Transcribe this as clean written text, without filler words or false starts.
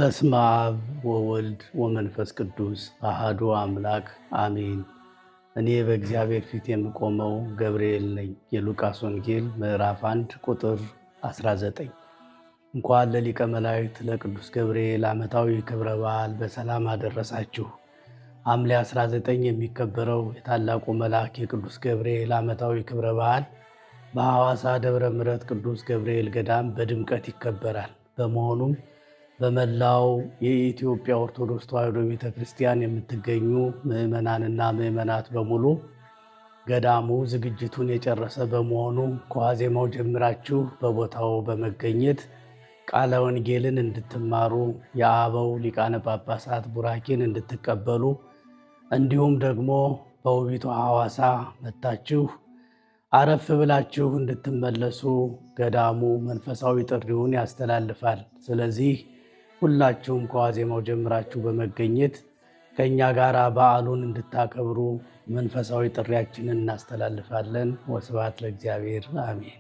በስመ አብ ወወልድ ወመንፈስ ቅዱስ አሐዱ አምላክ አሜን። እኔ በእግዚአብሔር ፊት የምቆመው ገብርኤል ነኝ። የሉቃስ ወንጌል ምዕራፍ 1 ቁጥር 19። እንኳን ለሊቀ መላእክት ለቅዱስ ገብርኤል ዓመታዊ ክብረ በዓል በሰላም አደረሳችሁ። ሐምሌ 19 የሚከበረው የታላቁ መልአክ የቅዱስ ገብርኤል ዓመታዊ ክብረ በዓል በሐዋሳ ደብረ ምሕረት ቅዱስ ገብርኤል ገዳም በድምቀት ይከበራል። በመሆኑም በመላው የኢትዮጵያ ኦርቶዶክስ ተዋሕዶ ቤተክርስቲያን የምትገኙ ምዕመናንና ምዕመናት በሙሉ ገዳሙ ዝግጅቱን የጨረሰ በመሆኑ ከዋዜማው ጀምራችሁ በቦታው በመገኘት ቃለ ወንጌልን እንድትማሩ፣ የአበው ሊቃነ ጳጳሳት ቡራኬን እንድትቀበሉ እንዲሁም ደግሞ በውቢቷ ሐዋሳ መጥታችሁ አረፍ ብላችሁ እንድትመለሱ ገዳሙ መንፈሳዊ ጥሪውን ያስተላልፋል። ስለዚህ ሁላችሁም ከዋዜማው ጀምራችሁ በመገኘት ከእኛ ጋር በዓሉን እንድታከብሩ መንፈሳዊ ጥሪያችንን እናስተላልፋለን። ወስብሐት ለእግዚአብሔር አሜን።